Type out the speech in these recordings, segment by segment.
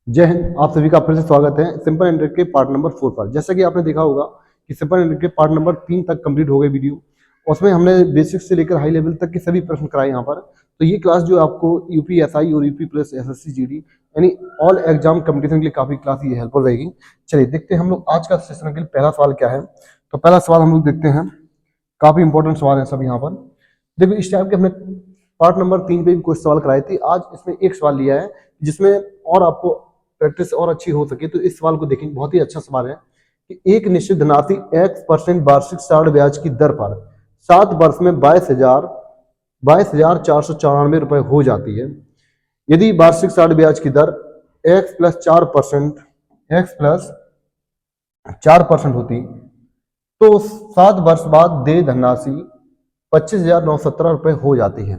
जय हिंद। आप सभी का फिर से स्वागत है सिंपल इंटरेस्ट के पार्ट नंबर 4 पर। जैसा कि आपने देखा होगा कि सिंपल इंटरेस्ट के पार्ट नंबर 3 तक कंप्लीट हो गए वीडियो। उसमें हमने बेसिक से लेकर हाई लेवल तक के सभी प्रश्न कराए यहाँ पर। तो ये क्लास जो आपको यूपीएसआई और यूपी प्लस एसएससी जीडी यानी ऑल एग्जाम कंपटीशन के लिए काफी क्लास ये हेल्पफुल रहेगी। चलिए देखते हैं हम लोग आज का सेशन के लिए पहला सवाल क्या है। तो पहला सवाल हम लोग देखते हैं, काफी इंपॉर्टेंट सवाल है सब यहाँ पर। देखो इस टाइप के हमने पार्ट नंबर 3 पे भी कुछ सवाल कराए थे। आज इसमें एक सवाल लिया है जिसमें और आपको प्रैक्टिस और अच्छी हो सके। तो इस सवाल को देखेंगे, बहुत ही अच्छा सवाल है कि एक निश्चित धनराशि x% वार्षिक साढ़ ब्याज की दर पर 7 वर्ष में 22,494 रुपए हो जाती है। यदि वार्षिक साढ़ ब्याज की दर x+4% होती तो 7 वर्ष बाद देय धनराशि 25,917 रुपए हो जाती है।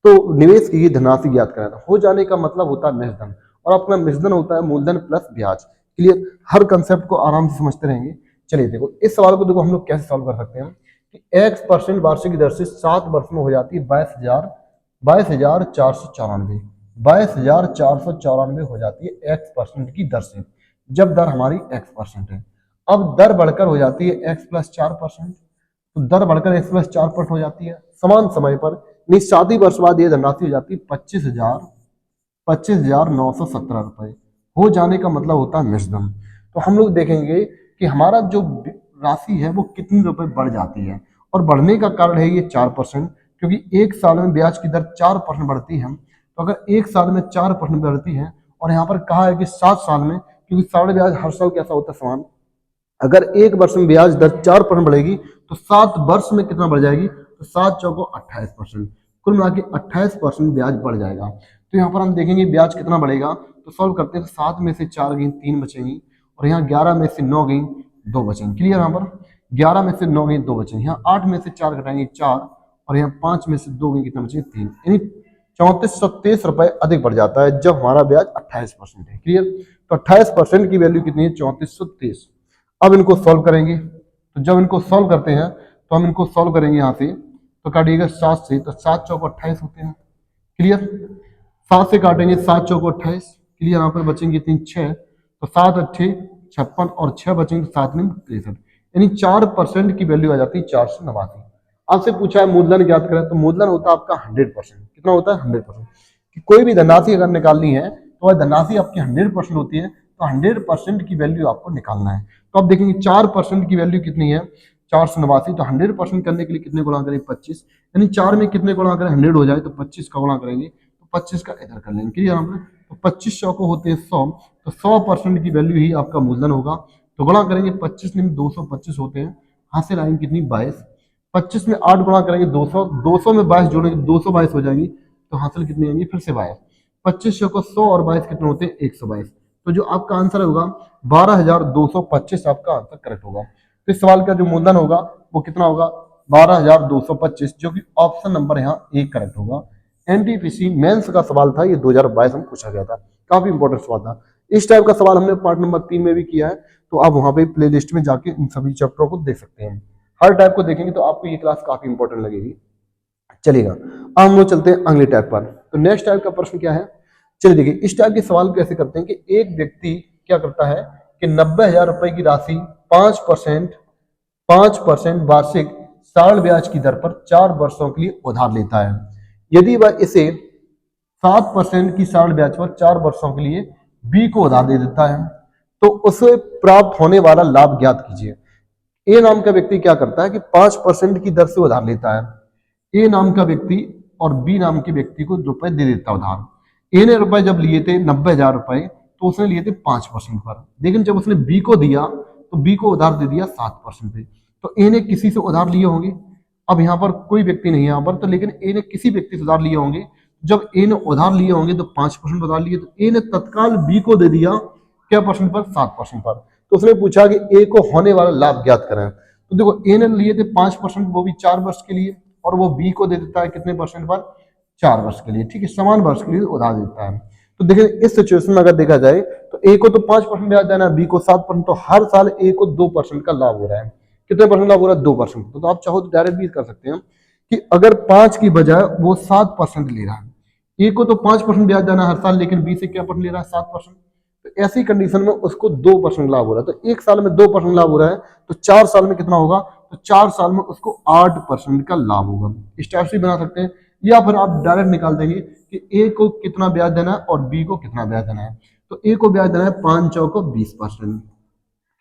तो निवेश की धनराशि ज्ञात करना। हो जाने का मतलब होता है मेषधन, और अपना मेषधन होता है मूलधन प्लस ब्याज। क्लियर? हर कंसेप्ट को आराम से समझते रहेंगे। चलिए देखो इस सवाल को देखो हम लोग कैसे सॉल्व कर सकते हैं कि x% वार्षिक दर से 7 वर्ष में हो जाती है 22,494 हो जाती है x% की दर से, जब दर हमारी x% है। अब दर बढ़कर हो जाती है x+4%। तो दर बढ़कर x+4% हो जाती है समान समय पर, नहीं 7 ही वर्ष बाद ये धनराशि हो जाती है 25,917 रुपए। हो जाने का मतलब होता है मेषधन। तो हम लोग देखेंगे कि हमारा जो राशि है वो कितने रुपए बढ़ जाती है, और बढ़ने का कारण है ये 4%, क्योंकि एक साल में ब्याज की दर 4% बढ़ती है। तो अगर एक साल में 4% बढ़ती है, और यहाँ पर कहा है कि 7 साल में, क्योंकि साढ़े ब्याज हर साल कैसा होता है समान, अगर एक वर्ष में ब्याज दर 4% बढ़ेगी तो 7 वर्ष में कितना बढ़ जाएगी, तो 7 चौको 28%, कुल मिला के 28% ब्याज बढ़ जाएगा। तो यहाँ पर हम देखेंगे ब्याज कितना बढ़ेगा। तो सॉल्व करते हैं, तो 7 में से 4 गई 3 बचेंगी, और यहाँ 11 में से 9 गई 2 बचेंगी। क्लियर? यहाँ पर 11 में से 9 गई 2 बचेंगी, यहाँ 8 में से 4 घटाएंगे 4, और यहाँ 5 में से 2 गई कितना बचेंगे 3, यानी 3423 रुपए अधिक बढ़ जाता है जब हमारा ब्याज 28% है। क्लियर? तो 28% की वैल्यू कितनी है, 3423। अब इनको सॉल्व करेंगे, तो जब इनको सॉल्व करते हैं तो हम इनको सॉल्व करेंगे यहाँ से, तो काटिएगा 7 से, तो 7 चौक 28 होते हैं। क्लियर? 7 से काटेंगे 7 चौक 28। क्लियर? यहाँ पर बचेंगे 3 6, तो 7 8 56, और 6 बचेंगे 7 9 63, यानी 4% की वैल्यू आ जाती है 489। आपसे पूछा है मूलधन ज्ञात करें, तो मूलधन होता है आपका 100%। कितना होता है? 100%। कि कोई भी धनराशि अगर निकालनी है तो वह धनराशि आपकी 100% होती है, तो 100% की वैल्यू आपको निकालना है। तो आप देखेंगे 4% की वैल्यू कितनी है, 489। तो 100% करने के लिए कितने गुणा करें, 25, यानी 4 में कितने गुणा करें, 100 हो जाए तो 25 का गुणा करेंगे, तो 25 का इधर कर लेंगे। क्लियर? यहाँ पर तो 25 100 को होते हैं 100, तो 100% की वैल्यू ही आपका मूलधन होगा। तो गुणा करेंगे 25 में 225 होते हैं, हासिल आएंगे कितनी 22। 25 में 8 गुणा करेंगे 200, 200 में 22 जोड़ेंगे 222 हो जाएगी, तो हासिल कितनी आएंगी फिर से 22। 25 को 100 और 22 कितने होते हैं, 122। तो जो आपका आंसर होगा 12,225 आपका आंसर करेक्ट होगा। तो इस सवाल का जो मूलधन होगा वो कितना होगा, 12,225, जो कि ऑप्शन नंबर यहाँ ए करेक्ट होगा। एनटीपीसी मेंस का सवाल था, ये 2022 में पूछा गया था, काफी इंपॉर्टेंट सवाल था। इस टाइप का सवाल हमने पार्ट नंबर 3 में भी किया है, तो आप वहां पे प्ले लिस्ट में जाके इन सभी चैप्टरों को देख सकते हैं। हर टाइप को देखेंगे तो आपको ये क्लास काफी इंपॉर्टेंट लगेगी। चलेगा, अब हम लोग चलते हैं अगले टाइप पर। तो नेक्स्ट टाइप का प्रश्न क्या है, चलिए देखिए इस टाइप के सवाल कैसे करते हैं कि एक व्यक्ति क्या करता है कि 90,000 रुपए की राशि 5% वार्षिक साढ़ ब्याज की दर पर 4 वर्षों के लिए उधार लेता है। यदि वह इसे 7% की साढ़ ब्याज पर 4 वर्षों के लिए बी को उधार दे देता है, तो उसे प्राप्त होने वाला लाभ ज्ञात कीजिए। ए नाम का व्यक्ति क्या करता है कि 5% की दर से उधार लेता है, ए नाम का व्यक्ति, और बी नाम के व्यक्ति को रुपए दे देता है उधार। ए ने रुपए जब लिए थे 90,000 रुपए, तो उसने लिए थे 5% पर, लेकिन जब उसने बी को दिया तो बी को उधार दे दिया 7% पे। तो ए ने किसी से उधार लिए होंगे, अब यहाँ पर कोई व्यक्ति नहीं है यहाँ पर, तो लेकिन ए ने किसी व्यक्ति से उधार लिए होंगे। जब ए ने उधार लिए होंगे तो 5% उधार लिए, तो ए ने तत्काल बी को दे दिया क्या परसेंट पर, 7% पर। तो उसने पूछा कि ए को होने वाला लाभ ज्ञात करें। तो देखो ए ने लिए थे 5%, वो भी 4 वर्ष के लिए, और वो बी को दे देता है कितने परसेंट पर, 4 वर्ष के लिए। ठीक है, समान वर्ष के लिए उधार देता है। तो देखिए इस सिचुएशन में अगर देखा जाए तो ए को तो 5% ब्याज देना है, बी को 7%, तो हर साल ए को 2% का लाभ हो रहा है। कितने परसेंट लाभ हो रहा है, 2%। तो आप चाहो तो डायरेक्ट भी कर सकते हैं कि अगर 5 की बजाय वो 7% ले रहा है, ए को तो 5% ब्याज देना है हर साल, लेकिन बी से क्या परसेंट ले रहा है, 7%। ऐसी कंडीशन में उसको 2% लाभ हो रहा है। तो एक साल में 2% लाभ हो रहा है, तो 4 साल में कितना होगा? तो 4 साल में उसको 8% का लाभ होगा। इस टाइप से बना सकते हैं, या फिर आप डायरेक्ट निकाल देंगे कि ए को कितना ब्याज देना है और बी को कितना ब्याज देना है। तो ए को ब्याज देना है 5 चौको 20%।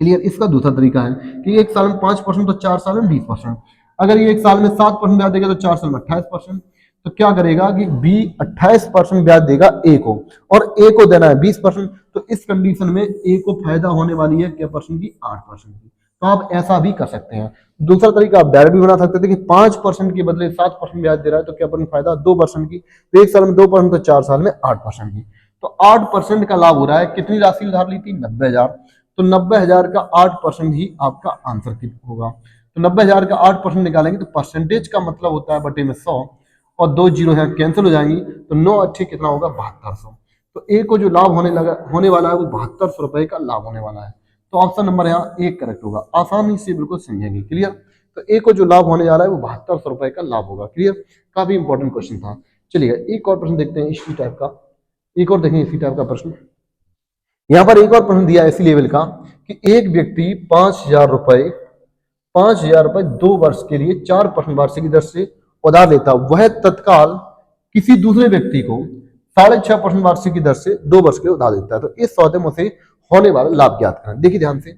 क्लियर? इसका दूसरा तरीका है कि एक साल में 5%, तो 4 साल में 20%। अगर ये एक साल में 7% ब्याज देगा तो 4 साल में 28%। तो क्या करेगा कि बी 28% ब्याज देगा ए को, और ए को देना है 20%। तो इस कंडीशन में ए को फायदा होने वाली है क्या परसेंट की? 8% की। तो आप ऐसा भी कर सकते हैं। दूसरा तरीका आप डायरेक्ट भी बना सकते थे कि 5% के बदले 7% ब्याज दे रहा है, तो क्या परसेंट फायदा? 2% की। तो एक साल में 2%, तो 4 साल में 8% की। तो 8% का लाभ हो रहा है। कितनी राशि उधार ली थी? 90,000। तो 90,000 का 8% ही आपका आंसर होगा। तो 90,000 का 8% निकालेंगे तो परसेंटेज का मतलब होता है बटे में 100, और 2 जीरो है कैंसिल हो जाएंगी। तो 9 अच्छे कितना होगा? 7200। तो ए को जो लाभ होने वाला है वो 7200 रुपए का लाभ होने वाला है। तो ऑप्शन नंबर यहाँ एक करेक्ट होगा। आसानी से बिल्कुल समझेंगे। क्लियर? तो ए को जो लाभ होने जा रहा है वो 7200 रुपए का लाभ होगा। क्लियर? काफी इंपॉर्टेंट क्वेश्चन था। चलिए एक और प्रश्न देखते हैं इसी टाइप का। एक और देखें इसी टाइप का प्रश्न। यहाँ पर एक और प्रश्न दिया है इसी लेवल का कि एक व्यक्ति 5,000 रुपए 2 वर्ष के लिए 4% वार्षिक दर से उधार लेता, वह तत्काल किसी दूसरे व्यक्ति को 6.5% वार्षिक की दर से 2 वर्ष के लिए उधार देता है। तो इस सौदे में से होने वाला लाभ ज्ञात करें। देखिए ध्यान से,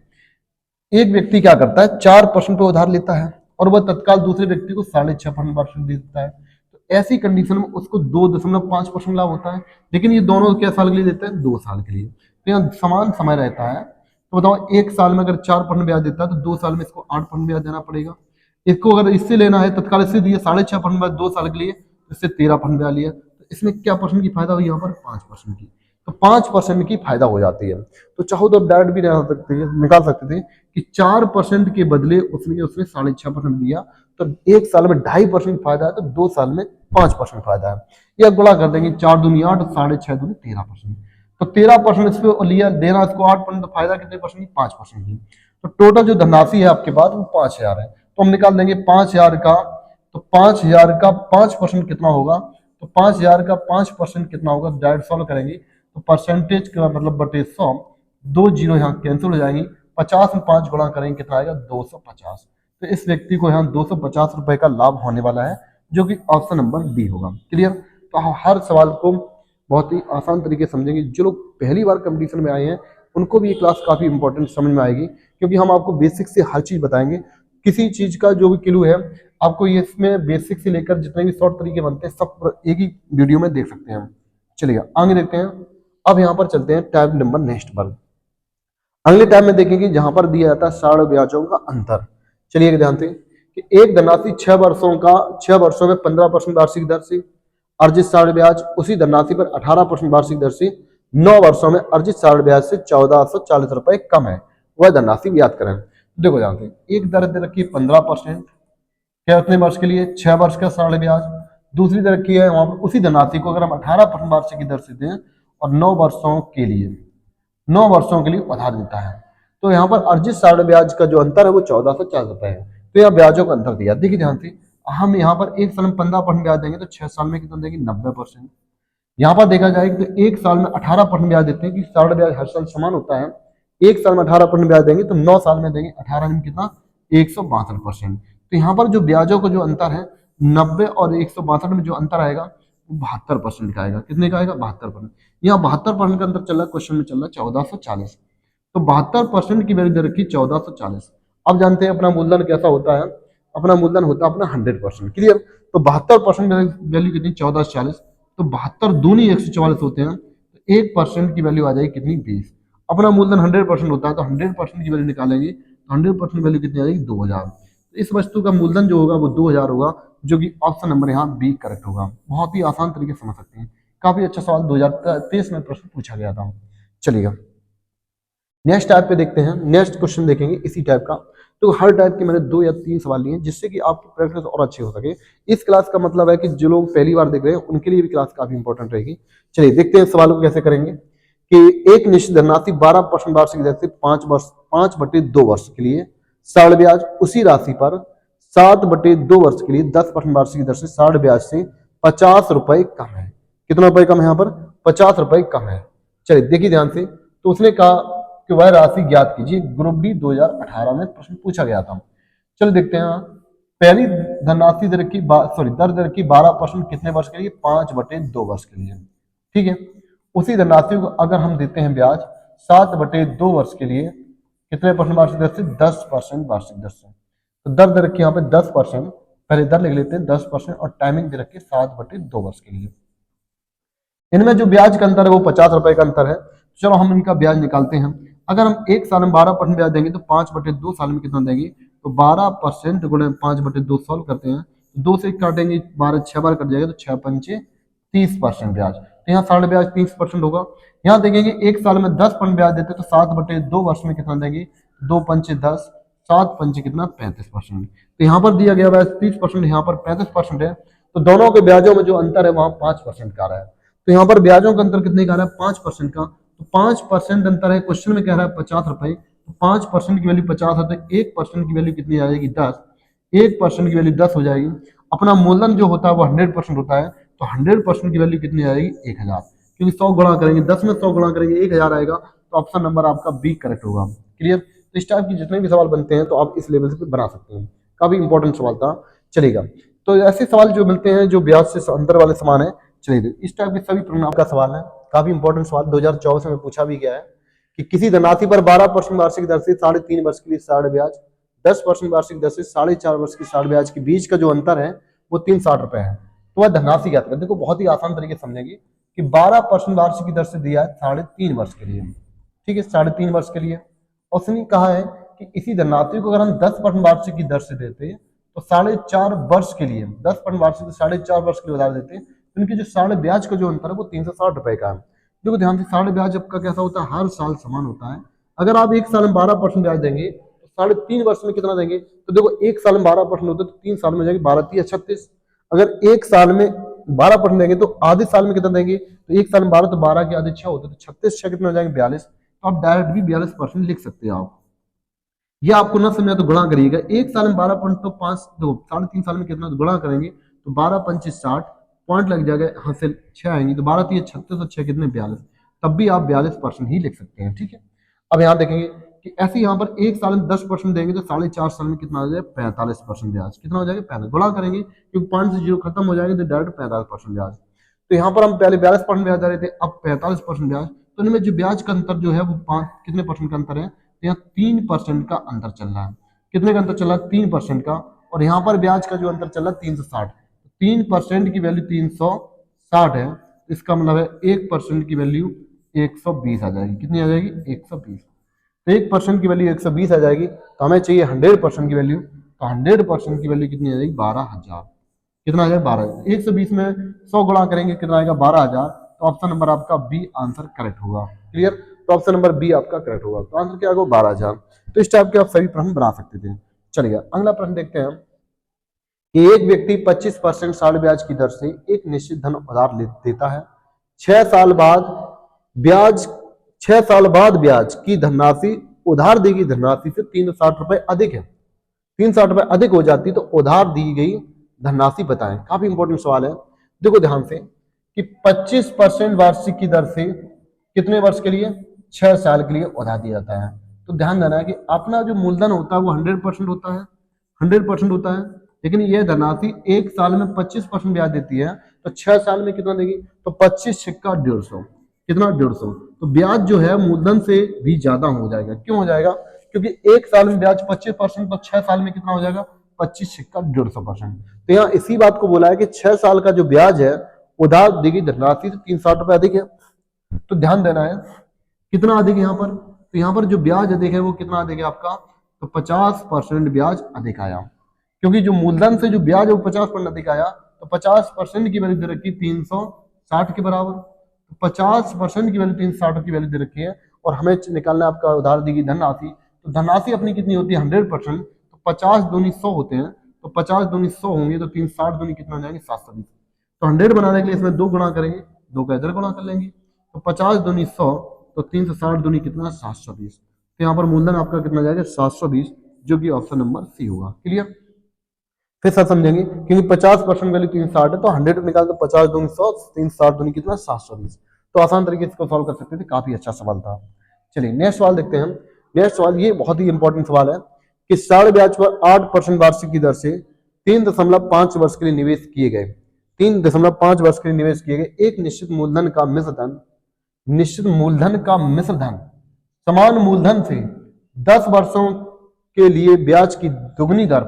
एक व्यक्ति क्या करता है? 4% पे उधार लेता है और वह तत्काल दूसरे व्यक्ति को 6.5% वार्षिक दे देता है। तो ऐसी कंडीशन में उसको 2.5% लाभ होता है, लेकिन ये दोनों क्या साल के लिए देते हैं? 2 साल के लिए। तो यहाँ समान समय रहता है। तो बताओ एक साल में अगर 4% ब्याज देता है तो 2 साल में इसको 8% ब्याज देना पड़ेगा। इसको अगर इससे लेना है तत्काल, इससे दिए 6.5% ब्याज 2 साल के लिए, इससे 13% ब्याज लिया। तो इसमें क्या परसेंट की फायदा हुई? यहाँ पर 5% की। तो 5% की फायदा हो जाती है। तो चाहो तो डायरेक्ट भी निकाल सकते थे कि 4% के बदले उसने 6.5% दिया, तो एक साल में 2.5% फायदा है, तो 2 साल में 5% फायदा है। या गुणा कर देंगे, 4 दूनी 8, 6.5 दूनी 13%। तो 13% इस पे लिया, देना इसको 8%, तो फायदा कितने परसेंट की? 5% की। तो टोटल जो धनराशि है आपके पास वो 5,000 है। तो हम निकाल देंगे 5,000 का, तो 5,000 का 5% कितना होगा? तो 5,000 का 5% कितना होगा? डायरेक्ट सॉल्व करेंगे तो परसेंटेज का मतलब बटे 100, 2 जीरो यहाँ कैंसिल हो जाएंगी। 50 में 5 गुणा करेंगे कितना आएगा? 250। तो इस व्यक्ति को यहाँ 250 रुपए का लाभ होने वाला है, जो कि ऑप्शन नंबर डी होगा। क्लियर? तो हर सवाल को बहुत ही आसान तरीके से समझेंगे। जो लोग पहली बार कंपटीशन में आए हैं उनको भी ये क्लास काफी इंपॉर्टेंट समझ में आएगी, क्योंकि हम आपको बेसिक से हर चीज बताएंगे। किसी चीज का जो भी क्लू है आपको ये इसमें बेसिक से लेकर जितने भी शॉर्ट तरीके बनते हैं सब एक ही वीडियो में देख सकते हैं। चलिए आगे देखते हैं। अब यहाँ पर चलते हैं टैब नंबर नेक्स्ट पर। अगले टैब में देखेंगे जहां पर दिया जाता है साढ़ ब्याजों का अंतर। चलिए ध्यान से कि एक धनराशि 6 वर्षों में 15% वार्षिक दर से अर्जित साढ़ ब्याज, उसी धनराशि पर 18% वार्षिक दर से 9 वर्षों में अर्जित साढ़ ब्याज से 1,440 रुपए कम है, वह धनराशि ज्ञात करें। देखो ध्यान से, एक दर दे रखी है 15%, क्या उतने वर्ष के लिए? 6 वर्ष का साढ़ ब्याज। दूसरी दर रखी है वहां पर उसी धनराशि को अगर हम 18% वार्षिक की दर से दें और 9 वर्षों के लिए उधार देता है, तो यहाँ पर अर्जित साढ़ ब्याज का जो अंतर है वो 1,440 रुपए है। तो यहाँ ब्याजों का अंतर दिया। देखिए ध्यान से, हम यहाँ पर एक साल में 15% ब्याज देंगे तो 6 साल में कितना देंगे? 90%। यहाँ पर देखा जाए तो एक साल में 18% ब्याज देते हैं कि साढ़ ब्याज हर साल समान होता है। एक साल में 18% ब्याज देंगे तो 9 साल में देंगे 18 में कितना? 162%। तो यहाँ पर जो ब्याजों का जो अंतर है 90 और 162 में जो अंतर आएगा वो 72% का आएगा। कितने का आएगा? 72%। यहाँ 72% का अंतर चल रहा है, क्वेश्चन में चल रहा है 1,440। तो 72% की वैल्यू दे रखी 1,440। अब जानते हैं अपना मूलधन कैसा होता है। अपना मूलधन होता है अपना 100%। क्लियर? तो 72% वैल्यू कितनी? 1,440। तो 72 दूनी 144 होते हैं, तो 1% की वैल्यू आ जाएगी कितनी? 20। अपना मूलधन 100% होता है, तो 100% की वैल्यू निकालेंगे तो 100% वैल्यू कितनी आ जाएगी? 2,000। तो इस वस्तु का मूलधन जो होगा वो 2,000 होगा, जो कि ऑप्शन नंबर यहाँ बी करेक्ट होगा। बहुत ही आसान तरीके से समझ सकते हैं। काफी अच्छा सवाल 2023 में प्रश्न पूछा गया था। चलिएगा नेक्स्ट टाइप पे देखते हैं। नेक्स्ट क्वेश्चन देखेंगे इसी टाइप का। तो हर टाइप के मैंने 2 या 3 सवाल लिए जिससे कि आपकी प्रैक्टिस और अच्छी हो सके। इस क्लास का मतलब है कि जो लोग पहली बार देख रहे हैं उनके लिए भी क्लास काफी इंपॉर्टेंट रहेगी। चलिए देखते हैं सवाल को कैसे करेंगे। कि एक निश्चित धनराशि 12% वार्षिक दर से 5/2 वर्ष के लिए साढ़ ब्याज, उसी राशि पर 7/2 वर्ष के लिए 10% वार्षिक दर से साढ़ ब्याज से 50 रुपए कम है। कितना रुपए कम है? यहाँ पर 50 रुपए कम है। चलिए देखिए ध्यान से, तो उसने कहा कि वह राशि ज्ञात कीजिए। ग्रुप डी 2018 में प्रश्न पूछा गया था। चलो देखते हैं। पहली धनराशि दर की दर दर की 12% कितने वर्ष के लिए? 5/2 वर्ष के लिए। ठीक है। उसी धनराशि को अगर हम देते हैं ब्याज 7/2 वर्ष के लिए, कितने परसेंट वार्षिक दर से? 10% वार्षिक दर से। तो दर दे रखी यहाँ पे 10%, पहले दर लिख लेते हैं 10% और टाइमिंग दे रखी 7/2 वर्ष के लिए। इनमें जो ब्याज का अंतर है वो 50 रुपए का अंतर है। चलो हम इनका ब्याज निकालते हैं। अगर हम एक साल में 12% ब्याज देंगे तो 5/2 साल में कितना देंगे? तो 12% गुणे 5/2 सॉल्व करते हैं, 2 से काटेंगे 12, 6 बार कट जाएगा तो 6 पंचे 30% ब्याज। तो यहाँ साढ़े ब्याज 30% होगा। यहाँ देखेंगे एक साल में 10% ब्याज देते तो 7/2 वर्ष में कितना देंगे? 2 पंचे 10, 7 पंचे कितना? 35%। तो यहाँ पर दिया गया ब्याज 30%, यहाँ पर 35% है। तो दोनों के ब्याजों में जो अंतर है वहां 5% का रहा है। तो यहाँ पर ब्याजों का अंतर कितने का आ रहा है? 5% का। तो 5% अंतर है। क्वेश्चन में कह रहा है 50 रुपए, तो 5% की वैल्यू 50 है तो 1% की वैल्यू कितनी आ जाएगी? 10। 1% की वैल्यू 10 हो जाएगी। अपना मूलधन जो होता है वो 100% होता है, तो 100% की वैल्यू कितनी आ जाएगी? 1000। क्योंकि 100 गुणा करेंगे, 10 में 100 गुणा करेंगे 1000 आएगा। तो ऑप्शन नंबर आपका बी करेक्ट होगा। क्लियर? तो इस टाइप की जितने भी सवाल बनते हैं तो आप इस लेवल से बना सकते हैं। काफी इंपॉर्टेंट सवाल था, चलेगा। तो ऐसे सवाल जो मिलते हैं जो ब्याज से अंदर वाले समान है, चलिए इस टाइप के सभी प्रश्न आपका सवाल है। काफी इंपॉर्टेंट सवाल 2024 में पूछा भी गया है कि किसी धनराशि पर 12% वार्षिक दर से 3.5 वर्ष के लिए साढ़े ब्याज, 10% वार्षिक दर से 4.5 वर्ष की साढ़े ब्याज के बीच का जो अंतर है वो 360 रुपए है। तो वह धनराशि ज्ञात करें। देखो बहुत ही आसान तरीके से समझेंगे कि 12% वार्षिक की दर से दिया है 3.5 वर्ष के लिए। ठीक है, 3.5 वर्ष के लिए। उसने कहा है कि इसी धनराशि को अगर हम 10% वार्षिक की दर से देते तो 4.5 वर्ष के लिए, 10% वार्षिक 4.5 वर्ष के लिए उधार देते, तो इनकी जो साढ़े ब्याज का जो अंतर है वो 360 रुपए का है। देखो ध्यान से, साढ़े ब्याज आपका कैसा होता है? हर साल समान होता है। अगर आप एक साल में 12% ब्याज देंगे तो 3.5 वर्ष में कितना देंगे? तो देखो एक साल में 12% होता है तो 3 साल में जाएंगे 12 36। अगर एक साल में 12% देंगे तो आधे साल में कितना देंगे? तो एक साल में 12 तो 12 के आधे 6 होते तो 36 6 कितना हो जाएंगे? 42। तो आप डायरेक्ट भी 42% लिख सकते हो आप। ये आपको ना समझा तो गुणा करिएगा। एक साल में 12% तो 5 दो 3.5 साल में कितना? तो गुणा करेंगे तो 12 पंचे 60 पॉइंट लग जाएगा, यहाँ से 6 आएंगे तो 12 3 36 और 6 कितने? 42। तब भी आप 42% ही लिख सकते हैं। ठीक है। अब यहाँ देखेंगे कि ऐसे यहाँ पर एक साल में 10% देंगे तो 4.5 साल में कितना हो जाएगा? 45% ब्याज। कितना हो जाएगा? 45। गुणा करेंगे क्योंकि 5 से 0 खत्म हो जाएंगे तो डायरेक्ट 45% ब्याज। तो यहाँ पर हम पहले 42% ब्याज दे रहे थे, अब 45% ब्याज। तो इनमें जो ब्याज का अंतर जो है वो 5 कितने परसेंट का अंतर है? तो यहाँ 3% का अंतर चल रहा है। कितने का अंतर चल रहा है? 3% का। और यहाँ पर ब्याज का जो अंतर चल रहा है 360। 3% की वैल्यू 360 है, इसका मतलब है 1% की वैल्यू 120 आ जाएगी। कितनी आ जाएगी? 120। तो 1% की वैल्यू 120 आ जाएगी। तो हमें चाहिए 100% की वैल्यू। तो 100% की वैल्यू कितनी आ जाएगी? 12,000। कितना आ जाएगा? 12,000। 120 में 100 गुणा करेंगे कितना आएगा? 12,000। तो ऑप्शन नंबर आपका बी आंसर करेक्ट होगा। क्लियर? तो ऑप्शन नंबर बी आपका करेक्ट होगा। तो आंसर क्या होगा? 12,000। तो इस टाइप के आप सभी प्रश्न बना सकते थे। चलिए अगला प्रश्न देखते हैं कि एक व्यक्ति 25% साढ़े ब्याज की दर से एक निश्चित धन उधार देता है। 6 साल बाद ब्याज 6 साल बाद ब्याज की धनराशि उधार दी गई धनराशि से 360 रुपए अधिक है। 360 रुपए अधिक हो जाती तो उधार दी गई धनराशि बताएं। काफी इंपॉर्टेंट सवाल है। देखो ध्यान से कि 25% वार्षिक की दर से कितने वर्ष के लिए? 6 साल के लिए उधार दिया जाता है। तो ध्यान देना है कि अपना जो मूलधन होता है वो 100% होता है, 100% होता है। लेकिन यह धनराशि एक साल में 25% ब्याज देती है, तो 6 साल में कितना देगी? तो 25 सिक्का 150। कितना? 150। तो ब्याज जो है मूलधन से भी ज्यादा हो जाएगा। क्यों हो जाएगा? क्योंकि एक साल में ब्याज 25%, तो 6 साल में कितना हो जाएगा? 25 सिक्का 150%। तो यहाँ इसी बात को बोला है कि 6 साल का जो ब्याज है उधार दी गई धनराशि से 360 रुपए अधिक है। तो ध्यान देना है कितना अधिक है यहाँ पर? तो यहाँ पर जो ब्याज अधिक है वो कितना अधिक है आपका? तो 50% ब्याज अधिक आया। क्योंकि जो मूलधन से जो ब्याज है वो 50% अधिक आया, तो 50% की वैल्यू दे रखी 360 के बराबर। तो 50% की वैल्यू 360 की वैल्यू दे रखी है और हमें निकालना है आपका उधार दी गई धनराशि। तो धनराशि अपनी कितनी होती है? 100%। तो 50 दूनी 100 होते हैं, तो 50 दूनी 100 होंगे तो 360 दूनी कितना हो जाएंगे? 720। तो 100 बनाने के लिए इसमें 2 गुणा करेंगे, 2 का इधर गुणा कर लेंगे। तो 50 दूनी 100, तो 360 दूनी कितना? 720। तो यहाँ पर मूलधन आपका कितना जाएगा? 720, जो कि ऑप्शन नंबर सी होगा। क्लियर? फिर सब समझेंगे क्योंकि 50% वैल्यू 360 है, तो 100 निकाल तो 50 दूनी 100, 360 दूनी कितना? 720। तो आसान तरीके से इसको सॉल्व कर सकते थे। काफी अच्छा सवाल था। चलिए नेक्स्ट सवाल देखते हैं हम। नेक्स्ट सवाल ये बहुत ही इंपॉर्टेंट सवाल है कि साढ़े ब्याज पर 8% वार्षिक की दर से 3.5 वर्ष के लिए निवेश किए गए 3.5 वर्ष के लिए निवेश किए गए एक निश्चित मूलधन का मिश्र धन समान मूलधन से 10 वर्षों के लिए ब्याज की दुगनी दर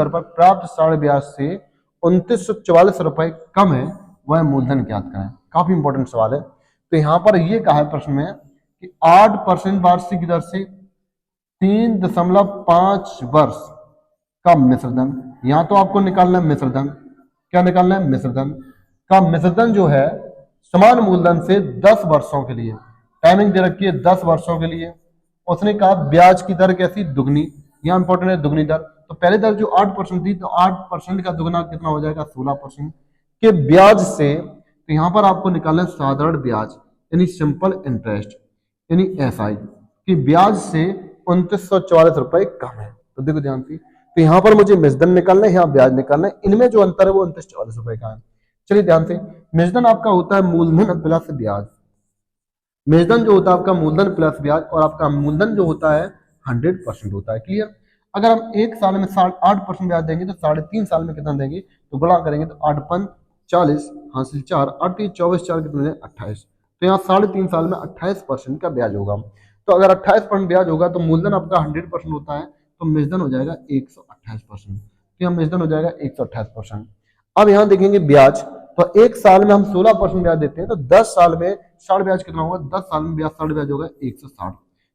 पर प्राप्त साढ़े ब्याज से 2944 रुपए कम है, वह मूलधन ज्ञात करें। काफी इंपॉर्टेंट सवाल है। तो यहां पर यह कहा है प्रश्न में कि 8% वार्षिक दर से 3.5 वर्ष का मिश्रधन, यहां तो आपको निकालना है मिश्रधन। क्या निकालना है? मिश्रधन का मिश्रधन जो है समान मूलधन से 10 वर्षों के लिए, टाइमिंग दे रखी है 10 वर्षों के लिए। उसने कहा ब्याज की दर कैसी? दुगनी। यहां इंपॉर्टेंट है दुगनी दर। तो पहले दर जो 8% थी, तो 8% का दुगना कितना हो जाएगा? 16% के ब्याज से। तो यहां पर आपको निकालना है साधारण ब्याज यानी सिंपल इंटरेस्ट यानी एसआई की ब्याज से 2944 रुपए कम है। तो देखो ध्यान से, तो यहां पर मुझे मिश्रधन निकालना है, यहाँ ब्याज निकालना है, इनमें जो अंतर है वो 2944 रुपए का है। चलिए ध्यान से, मिश्रधन आपका होता है मूलधन प्लस ब्याज। मिश्रधन जो होता है आपका मूलधन प्लस ब्याज, और आपका मूलधन जो होता है 100% होता है। क्लियर? अगर हम एक साल में 8% ब्याज देंगे तो 3.5 साल में कितना देंगे? तो गुणा करेंगे तो 8×5 40 हासिल 4 8 24 4 कितने? 28। तो यहाँ 3.5 साल में 28% का ब्याज होगा। तो अगर 28% ब्याज होगा तो मूलधन आपका 100% होता है, तो मिश्रधन हो जाएगा 128%। तो यहाँ मिश्रधन हो जाएगा 128%। अब यहाँ देखेंगे ब्याज, तो एक साल में हम 16% ब्याज देते हैं, तो 10 साल में साढ़े ब्याज कितना होगा? 10 साल में ब्याज साढ़े ब्याज होगा 160।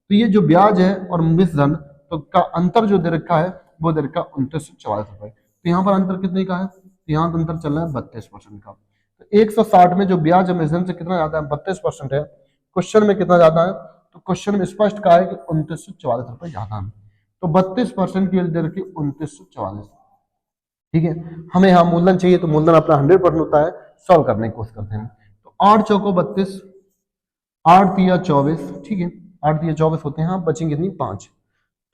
तो ये जो ब्याज है और मिश्रधन तो का अंतर जो दे रखा है वो दे रखा 2944 रुपए। तो यहाँ पर अंतर कितने का है? तो यहाँ अंतर चल रहा है 32% का। तो 160 में जो ब्याज है मिश्रधन से कितना ज्यादा है? 32% है। क्वेश्चन में कितना ज्यादा है? तो क्वेश्चन में स्पष्ट कहा है कि 2944 रुपए ज्यादा है। तो 32% की दे रखी 2944। ठीक है, हमें यहाँ मूलधन चाहिए, तो मूलधन अपना 100% होता है। सॉल्व करने की कोशिश करते हैं। तो 8 चौको 32, 8 तिया 24, ठीक है, 8 तिया 24 होते हैं। हाँ, बचेंगे कितनी? 5।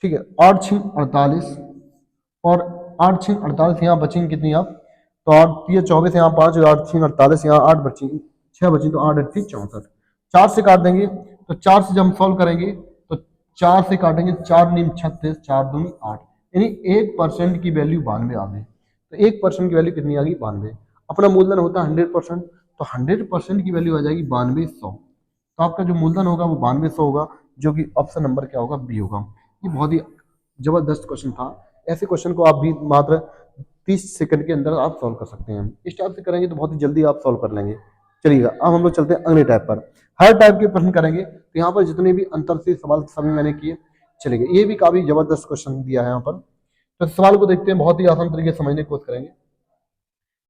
ठीक है, 8 6 48 और 8 6 48 यहाँ बचेंगे कितनी? आप तो 8 तिया 24 यहाँ 5, 8 6 48 यहाँ 8 बचेंगी, 6 बची, तो 8 8 64। 4 से काट देंगे, तो 4 से जब हम सॉल्व करेंगे तो 4 से काटेंगे, 4 नीम 36, 4 दूनी 8, यानी 1% की वैल्यू 92 आ गई। तो 1% की वैल्यू कितनी आ गई? 92। अपना मूलधन होता है 100%, तो 100% की वैल्यू आ जाएगी 9200। तो आपका जो मूलधन होगा वो 9200 होगा, जो कि ऑप्शन नंबर क्या होगा? बी होगा। ये बहुत ही जबरदस्त क्वेश्चन था। ऐसे क्वेश्चन को आप भी मात्र 30 सेकंड के अंदर आप सॉल्व कर सकते हैं। इस टाइप से करेंगे तो बहुत ही जल्दी आप सॉल्व कर लेंगे। चलिएगा, अब हम लोग चलते हैं अगले टाइप पर। हर टाइप के प्रश्न करेंगे, तो यहाँ पर जितने भी अंतर से सवाल सभी मैंने किए। चलिए, ये भी काफी जबरदस्त क्वेश्चन दिया है यहाँ पर। तो सवाल को देखते हैं, बहुत ही आसान तरीके से समझने की कोशिश करेंगे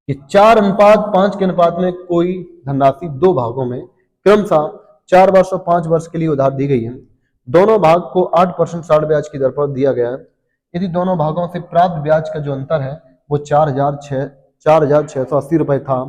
कि 4:5 के अनुपात में कोई धनराशि दो भागों में क्रमशः 4 वर्ष और 5 वर्ष के लिए उधार दी गई है। दोनों भाग को 8% साढ़े ब्याज की दर पर दिया गया है। यदि दोनों भागों से प्राप्त ब्याज का जो अंतर है वो 4,680 रुपए था,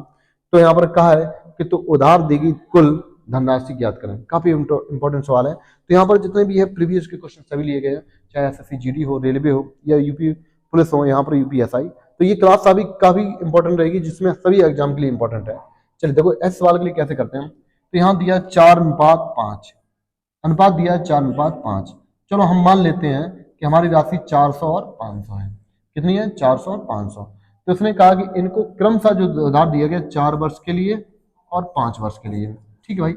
तो यहाँ पर कहा है कि तो उधार दी गई कुल धनराशि ज्ञात करें। काफी इंपॉर्टेंट सवाल है। तो यहाँ पर जितने भी है प्रीवियस के क्वेश्चन सभी लिए गए हैं, चाहे एसएससी जीडी हो, रेलवे हो या यूपी पुलिस हो, यहाँ पर यूपीएसआई। तो ये क्लास अभी काफी इंपॉर्टेंट रहेगी, जिसमें सभी एग्जाम के लिए इंपॉर्टेंट है। चलिए देखो, इस सवाल के लिए कैसे करते हैं। तो यहाँ दिया 4:5, अनुपात दिया है 4:5। चलो हम मान लेते हैं कि हमारी राशि 400 और 500 है। कितनी है? 400 और 500। तो उसने कहा कि इनको क्रमशः जो उधार दिया गया 4 वर्ष के लिए और 5 वर्ष के लिए। ठीक है भाई,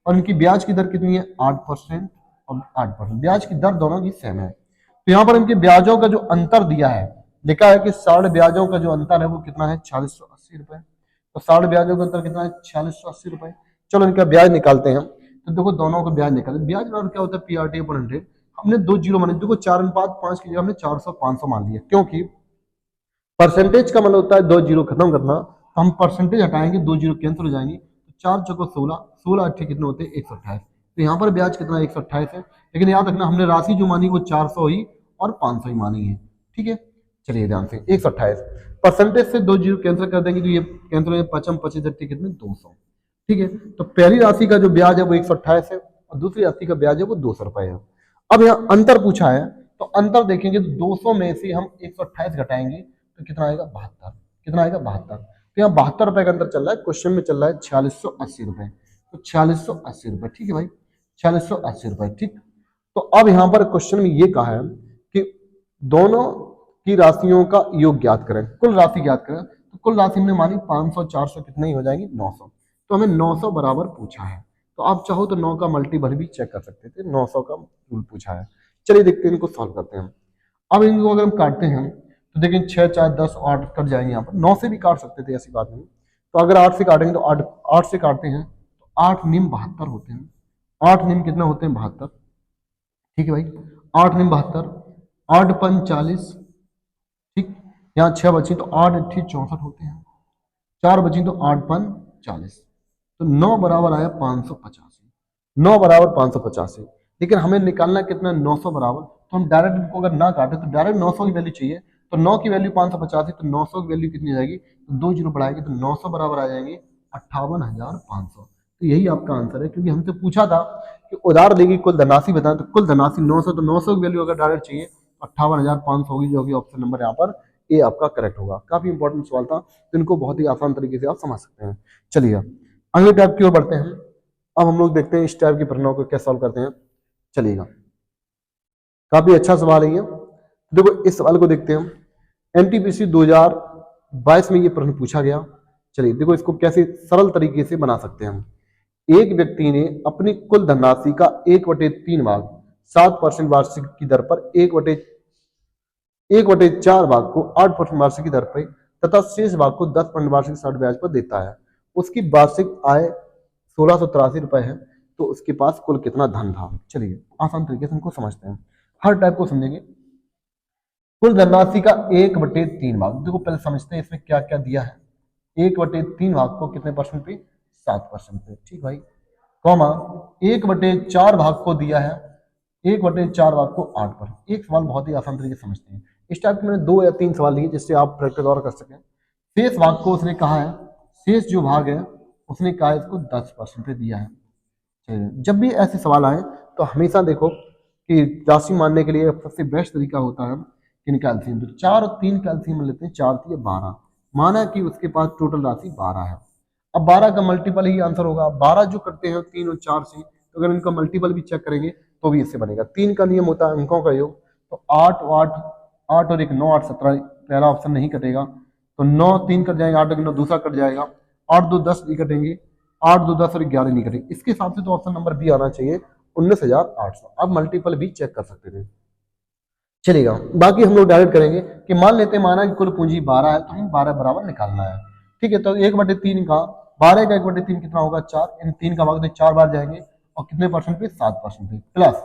और इनकी ब्याज की दर कितनी है? 8% और 8%। ब्याज की दर दोनों की सेम है। तो यहाँ पर इनके ब्याजों का जो अंतर दिया है, लिखा है कि साढ़े ब्याजों का जो अंतर है वो कितना है? 4680 रुपए। तो साढ़े ब्याजों का अंतर कितना है? 4680 रुपए। चलो इनका ब्याज निकालते हैं। तो देखो, दोनों का ब्याज निकाले। ब्याज बराबर क्या होता है? PRT upon 100। हमने 2 जीरो माने, देखो 4:5 की जगह हमने 400 500 मान लिया, क्योंकि परसेंटेज का मतलब होता है 2 जीरो खत्म करना। तो हम परसेंटेज हटाएंगे, 2 जीरो कैंसिल हो जाएंगे, तो 4 चौको 16, 16 अट्ठे कितने होते हैं? 128। तो यहाँ पर ब्याज कितना? 128 है। लेकिन याद रखना, हमने राशि जो मानी वो 400 ही और 500 ही मानी है। ठीक है, चलिए ध्यान से, 128 परसेंटेज से 2 जीरो कैंसिल कर देंगे, तो ये कैंसिल हो 5 25 कितने? 200। ठीक है, तो पहली राशि का जो ब्याज है वो 128 है, और दूसरी राशि का ब्याज है वो 200 रुपए है। अब यहाँ अंतर पूछा है, तो अंतर देखेंगे तो 200 में से हम 128 घटाएंगे तो कितना आएगा? 72। कितना आएगा? 72। तो यहाँ 72 रुपए का अंतर चल रहा है। क्वेश्चन में चल रहा है 4680 रुपए, तो 4680 रुपए। ठीक है भाई, 4680 रुपए। ठीक, तो अब यहाँ पर क्वेश्चन में ये कहा है कि दोनों की राशियों का योग ज्ञात करें, कुल राशि ज्ञात करें। तो कुल राशि हमने मानी 500 400 कितनी हो जाएगी 900, तो हमें 900 बराबर पूछा है। तो आप चाहो तो 9 का मल्टीपल भी चेक कर सकते थे, 900 का रूल पूछा है। चलिए देखते हैं, इनको सॉल्व करते हैं। अब इनको अगर हम काटते हैं तो देखिए 6 4 10 8 कट जाएंगे, यहाँ पर 9 से भी काट सकते थे, ऐसी बात नहीं। तो अगर 8 से काटेंगे तो 8 से काटते हैं तो 8 निम 72 होते हैं। 8 निम कितना होते हैं 72। ठीक है भाई, 8 निम 72, 8 पन 40। ठीक, यहाँ 6 बची तो 8 अट्ठी 64 होते हैं, 4 बची तो 8 पन 40, तो 9 बराबर आया 585। 9 बराबर 585, लेकिन हमें निकालना कितना 900 बराबर। तो हम डायरेक्ट इनको अगर ना काटे तो डायरेक्ट 900 की वैल्यू चाहिए, तो 9 की वैल्यू 585 तो 900 की वैल्यू कितनी जाएगी, तो 2 जीरो बढ़ाएगी तो 900 बराबर आ जाएंगे 58,500। तो यही आपका आंसर है, क्योंकि हमसे पूछा था कि उधार लेगी कुल धनराशि बताएं, तो कुल धनराशि 900, तो 900 की वैल्यू अगर डायरेक्ट चाहिए 58,500 होगी, जो कि ऑप्शन नंबर यहाँ पर ए आपका करेक्ट होगा। काफी इंपॉर्टेंट सवाल था, तो इनको बहुत ही आसान तरीके से आप समझ सकते हैं। चलिए अगले टाइप की ओर बढ़ते हैं। अब हम लोग देखते हैं इस टाइप की प्रश्नों को क्या सॉल्व करते हैं। चलिएगा, काफी अच्छा सवाल है ये। देखो इस सवाल को देखते हैं, एनटीपीसी 2022 में ये प्रश्न पूछा गया। चलिए देखो इसको कैसे सरल तरीके से बना सकते हैं हम। एक व्यक्ति ने अपनी कुल धनराशि का 1/3 भाग 7% वार्षिक की दर पर 1/4 भाग को 8% वार्षिक की दर पर तथा शेष भाग को 10% वार्षिक 60 ब्याज पर देता है। उसकी वार्षिक आय 1683 रुपए है, तो उसके पास कुल कितना धन था। चलिए आसान तरीके से इनको समझते हैं, हर टाइप को समझेंगे। कुल धनराशि का 1/3 भाग, देखो पहले समझते हैं इसमें क्या क्या दिया है। 1/3 भाग को कितने परसेंट पे, 7% पे। ठीक भाई, कॉमा 1/4 भाग को दिया है, 1/4 भाग को 8%। एक सवाल बहुत ही आसान तरीके से समझते हैं। इस टाइप के मैंने 2 या 3 सवाल लिए जिससे आप प्रैक्टिस और कर सकें। शेष भाग को उसने कहा है, शेष जो भाग है उसने कहा है इसको 10% पे दिया है। जब भी ऐसे सवाल आए तो हमेशा देखो कि राशि मानने के लिए सबसे बेस्ट तरीका होता है किन का एलसीएम। तो 4 और 3 का एलसीएम लेते हैं, 4 3 12, माना कि उसके पास टोटल राशि 12 है। अब 12 का मल्टीपल ही आंसर होगा। 12 जो करते हैं 3 और 4 से, तो अगर इनका मल्टीपल भी चेक करेंगे तो भी इससे बनेगा। 3 का नियम होता है अंकों का योग, तो 8 8 8 और 1 9 8 17, पहला ऑप्शन नहीं कटेगा, तो 9 3 कट जाएगा, 8 और 9 दूसरा कट जाएगा, 8 2 10 नहीं कटेंगे, 8 2 10 और 11 नहीं कटेंगे। इसके हिसाब से तो ऑप्शन नंबर बी आना चाहिए 19,800। अब मल्टीपल भी चेक कर सकते थे। चलेगा, बाकी हम लोग डायरेक्ट करेंगे कि मान लेते हैं माना कि कुल पूंजी 12 है, तो हमें 12 बराबर निकालना है। ठीक है, तो 1/3 का 12 का 1/3 कितना होगा 4, इन 3 का भाग तो 4 बार जाएंगे, और कितने परसेंट पे 7% पे प्लस।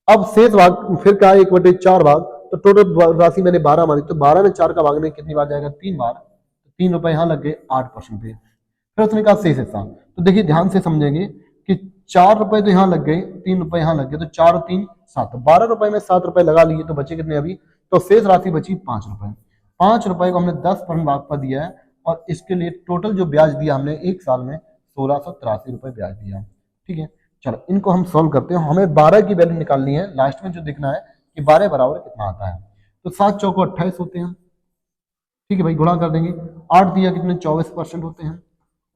अब शेष भाग फिर क्या है 1/4 भाग, तो टोटल राशि मैंने 12 मानी, तो 12 में 4 का भागने कितनी बार जाएगा 3 बार, तो 3 रुपए यहाँ लग गए 8% पे। फिर उसने कहा शेष हिस्सा, तो देखिए ध्यान से समझेंगे कि 4 रुपए तो यहाँ लग गए, 3 रुपए यहाँ लग गए, तो 4 और 3 7, 12 रुपए में 7 रुपए लगा लिए, तो बचे कितने अभी, तो शेष राशि बची 5 रुपए। 5 रुपए को हमने 10% भाग पर दिया है, और इसके लिए टोटल जो ब्याज दिया हमने एक साल में 1683 रुपए ब्याज दिया। ठीक है, चलो इनको हम सॉल्व करते हैं। हमें 12 की वैल्यू निकालनी है, लास्ट में जो देखना है कि 12 बराबर कितना आता है। तो 7 चौको 28 होते हैं। ठीक है भाई, गुणा कर देंगे, 8 दिया कितने 24% होते हैं,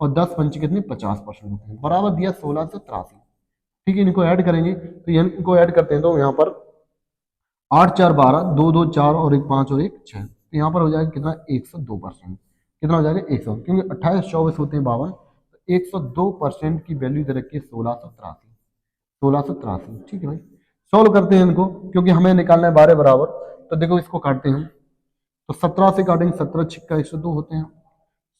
और 10 पंचे कितने 50% होते हैं, बराबर दिया 1683। ठीक है, इनको ऐड करेंगे, तो इनको ऐड करते हैं, तो यहाँ पर 8 4 12, 2 2 4 और 1 5 और 1 6, तो यहाँ पर हो जाएगा कितना 102%। कितना हो जाएगा 100, क्योंकि 28 24 होते हैं 52, तो 102% की वैल्यू दे रखी है 1683। 1683। ठीक है भाई, सॉल्व करते हैं इनको, क्योंकि हमें निकालना है 12 बराबर। तो देखो इसको काटते हैं, तो 17 से काटेंगे, 17 छिक्का 102 होते हैं,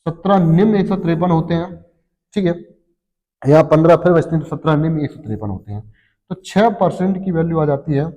17 निम्न 153 होते हैं। ठीक है, यहाँ 15 फिर बचते हैं, तो 17 निम्न 153 होते हैं, तो 6% की वैल्यू आ जाती है,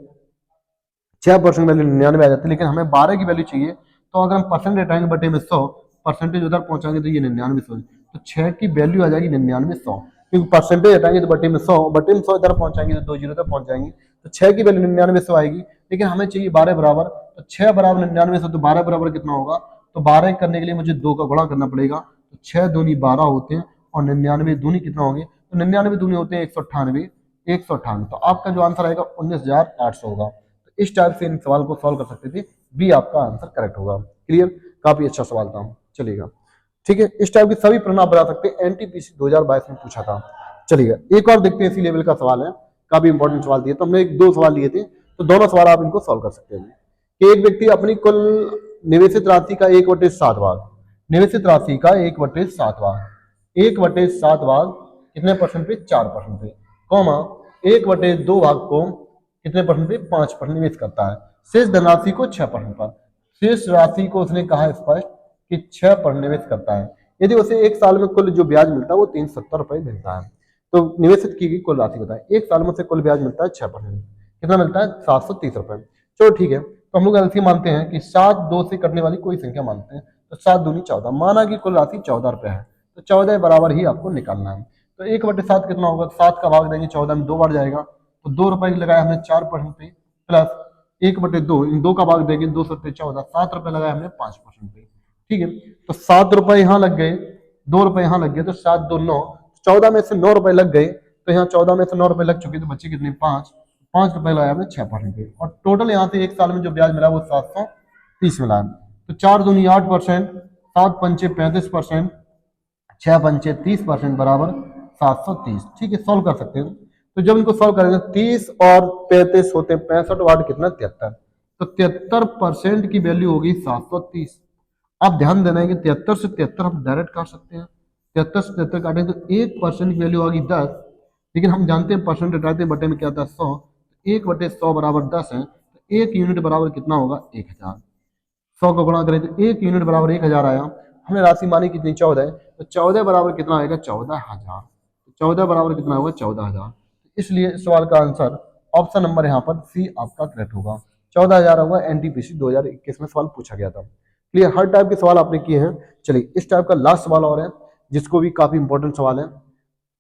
6% वैल्यू 99 आ जाती है। लेकिन हमें 12 की वैल्यू चाहिए, तो अगर हम परसेंट हटाएंगे बटे में 100, परसेंटेज उधर पहुंचाएंगे तो ये 99 तो 6 की वैल्यू आ जाएगी 99 क्योंकि परसेंटेज हटाएंगे तो बटे में 100, बटे में 100 इधर पहुंचाएंगे तो 2 जीरो तक पहुंच जाएंगे, तो 6 की वैल्यू 99 आएगी। लेकिन हमें चाहिए 12 बराबर, तो 6 बराबर 99, तो 12 बराबर कितना होगा, तो 12 करने के लिए मुझे 2 का गुणा करना पड़ेगा, तो 6 दूनी 12 होते हैं, और 99 दूनी कितना होंगे, तो 99 दूनी होते हैं 198, 198, तो आपका जो आंसर आएगा 19,800 होगा। तो इस टाइप से इन सवाल को सॉल्व कर सकते थे, बी आपका आंसर करेक्ट होगा। क्लियर, काफी अच्छा सवाल था। चलिएगा, ठीक है, इस टाइप की सभी प्रश्न आप बता सकते हैं, एनटीपीसी 2022 में पूछा था। चलिए एक और देखते हैं इसी लेवल का सवाल है, काफी इंपॉर्टेंट सवाल दिए। तो हमने एक दो सवाल लिए थे, तो दोनों सवाल आप इनको सॉल्व कर सकते हैं कि एक व्यक्ति अपनी कुल निवेशित राशि का 1/7 भाग, निवेशित राशि का 1/7 भाग, 1/7 भाग कितने परसेंट पे? 4% पे, कौमा 1/2 भाग को कितने परसेंट पे? 5% निवेश करता है, शेष धनराशि को 6% पर। शेष राशि को उसने कहा स्पष्ट कि 6% निवेश करता है। यदि उसे एक साल में कुल जो ब्याज मिलता है वो 370 रुपए मिलता है। तो निवेशित की गई कुल राशि बताए, एक साल में उसे कुल ब्याज मिलता है 6%, कितना मिलता है? 730 रुपए। चलो ठीक है, तो हम लोग एलसीएम मानते हैं कि 7 2 से कटने वाली कोई संख्या मानते हैं, तो 7 दूनी 14, माना कि कुल राशि 14 रुपए है, तो 14 बराबर ही आपको निकालना है। तो 1/7 कितना होगा? 7 का भाग देंगे 14 में 2 बार जाएगा, तो 2 रुपए लगाया हमने 4% पे, प्लस 1/2, इन 2 का भाग देंगे 2 सत्ते 14, 7 रुपए लगाया हमने 5% पे। ठीक है, तो 7 रुपए यहाँ लग गए, 2 रुपए यहाँ लग गए, तो 7 2 9, 14 में से 9 रुपए लग गए, तो यहाँ 14 में से 9 रुपए लग चुके, तो बच्चे कितने? 5 रुपए लगाया हमने 6% पे, और टोटल यहाँ से एक साल में जो ब्याज मिला वो 730 मिला है। तो 4 दूनी 8%, 7 पंचे 35%, 6 पंचे 30% बराबर 730। ठीक है, सॉल्व कर सकते हैं। तो जब इनको सॉल्व करेंगे 30 और 35 होते हैं 65, वाट कितना? 73, तो 73% की वैल्यू होगी 730। आप ध्यान देना है कि 73 से 73 हम डायरेक्ट काट सकते हैं, 73 से 73 काटें तो 1% की वैल्यू आगी 10, लेकिन हम जानते हैं परसेंट हटाते हैं बटे में क्या था? 100, 1/100 बराबर 10 है, तो 1 यूनिट बराबर कितना होगा? 1000। 100 को गुणा करें तो 1 यूनिट बराबर 1000 आया। हमने राशि मानी कितनी? 14 है, तो 14 बराबर कितना आएगा? 14,000। 14 बराबर कितना होगा? 14,000। इसलिए इस सवाल का आंसर ऑप्शन नंबर यहाँ पर सी आपका करेक्ट होगा, 14,000 होगा। एनटीपीसी 2021 में सवाल पूछा गया था। क्लियर, हर टाइप के सवाल आपने किए हैं। चलिए इस टाइप का लास्ट सवाल और है, जिसको भी काफी इंपॉर्टेंट सवाल है,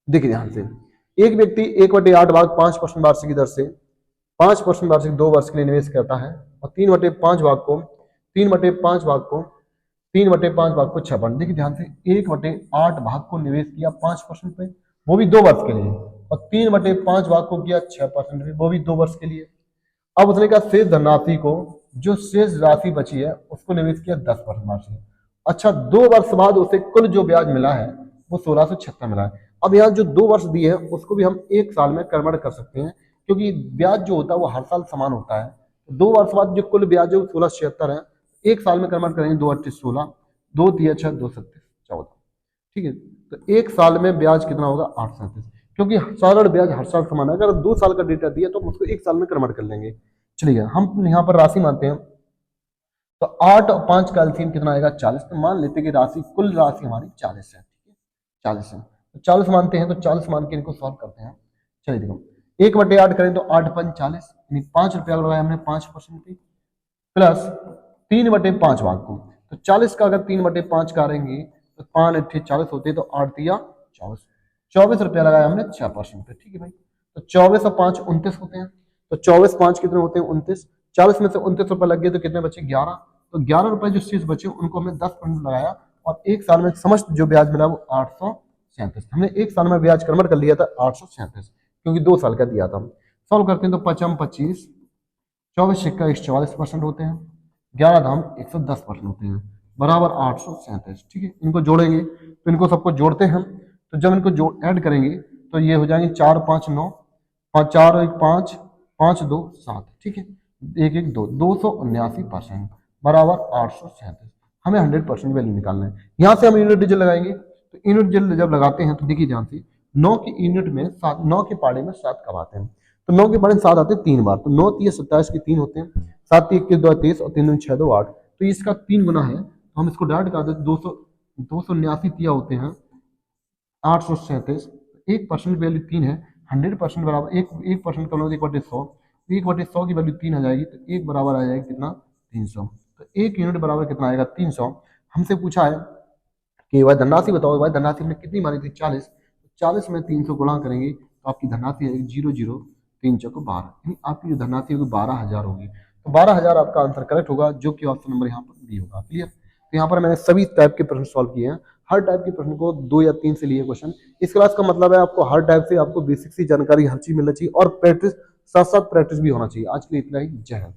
देखिए ध्यान से। एक व्यक्ति 1/8 भाग 5% वार्षिक की दर से 5% वार्षिक 2 वर्ष के लिए निवेश करता है, और 3/5 भाग को 3/5 भाग को 3/5 भाग को 6%। देखिए ध्यान से, 1/8 भाग को निवेश किया 5% पे, वो भी 2 वर्ष के लिए, और 3/5 भाग को किया 6% पे, वो भी 2 वर्ष के लिए। अब उसने कहा शेष धनराशि को, जो शेष राशि बची है उसको निवेश किया 10% वार्षिक। अच्छा, 2 वर्ष बाद उसे कुल जो ब्याज मिला है वो 1676 मिला है। अब यहाँ जो 2 वर्ष दिए हैं उसको भी हम एक साल में कन्वर्ट कर सकते हैं, क्योंकि ब्याज जो होता है वो हर साल समान होता है। 2 वर्ष बाद जो कुल ब्याज है वो 1676 है, एक साल में कन्वर्ट करेंगे 2 8 16, 2 3 6 2 7 14। ठीक है, तो एक साल में ब्याज कितना होगा? 837, क्योंकि साधारण ब्याज हर साल समान है। अगर 2 साल का डेटा दिया तो हम उसको एक साल में कन्वर्ट कर लेंगे। चलिए हम यहाँ पर राशि मानते हैं, तो 8 और 5 का एलसीएम कितना आएगा? 40। तो मान लेते हैं कि राशि, कुल राशि हमारी 40 है। ठीक है, 40 है, तो 40 मानते हैं, तो 40 मान के इनको सॉल्व करते हैं। चलिए देखो, 1/8 करें तो 8 5 40, यानी 5 रुपया लगाया हमने 5% पे, प्लस 3/5 भाग को, तो 40 का अगर 3/5 करेंगे तो 5 8 40 होते हैं, तो 8 दिया 24, 24 रुपया लगाया हमने 6% पे। ठीक है भाई, तो 24 और 5 29 होते हैं, तो 24 5 कितने होते हैं? 29। 40 में से 29 रुपए लग गए तो कितने बचे? 11। तो 11 रुपए जो शेष बचे उनको हमने 10% लगाया, और एक साल में समस्त जो ब्याज मिला वो 837। हमने एक साल में ब्याज कन्वर्ट कर लिया था 837, क्योंकि 2 साल का दिया था। सॉल्व करते हैं तो 5 25, 24 सिक्का 144% होते हैं, 11 धाम 110% होते हैं, बराबर 837। ठीक है, इनको जोड़ेंगे तो इनको सबको जोड़ते हैं, तो जब इनको जोड़ ऐड करेंगे तो ये हो जाएंगे 4 5 9, 5 4 1 5, 5 2 7। ठीक है, 1 1 2, 279% बराबर 837। हमें 100% वैल्यू निकालना है। यहाँ से हम यूनिट डिजिट लगाएंगे, तो यूनिट डिजिट जब लगाते हैं तो देखिए ध्यान से, 9 की यूनिट में 7, 9 के पाड़े में 7 कब आते हैं? तो 9 के पाड़े में 7 आते हैं 3 बार, तो 9 3 27 के 3 होते हैं, 7 3 21 2 30 और 3 2 6 2 8, तो इसका 3 गुना है, तो हम इसको डायरेक्ट कर देते 279 तिया होते हैं 837। 1% वैल्यू 3 है, 100% बराबर 1% का मतलब 1/100, 1/100 की वैल्यू 3 आ जाएगी, तो 1 बराबर आ जाएगा कितना? 300। तो 1 यूनिट बराबर कितना आएगा? 300। हमसे पूछा है कि भाई धनराशि बताओ, भाई धनराशि हमने कितनी मानी थी? 40। 40 में 300 गुणा करेंगे तो आपकी धनराशि आएगी 0 0 3 चौको 12, यानी आपकी जो धनराशि होगी 12,000 होगी। तो 12,000 आपका आंसर करेक्ट होगा, जो कि ऑप्शन नंबर यहाँ पर बी होगा। क्लियर, तो यहाँ पर मैंने सभी टाइप के प्रश्न सॉल्व किए हैं। हर टाइप के प्रश्न को 2 या 3 से लिए क्वेश्चन। इस क्लास का मतलब है आपको हर टाइप से आपको बेसिक सी जानकारी हर चीज मिलना चाहिए, और प्रैक्टिस साथ साथ प्रैक्टिस भी होना चाहिए। आज के लिए इतना ही, जय हिंद।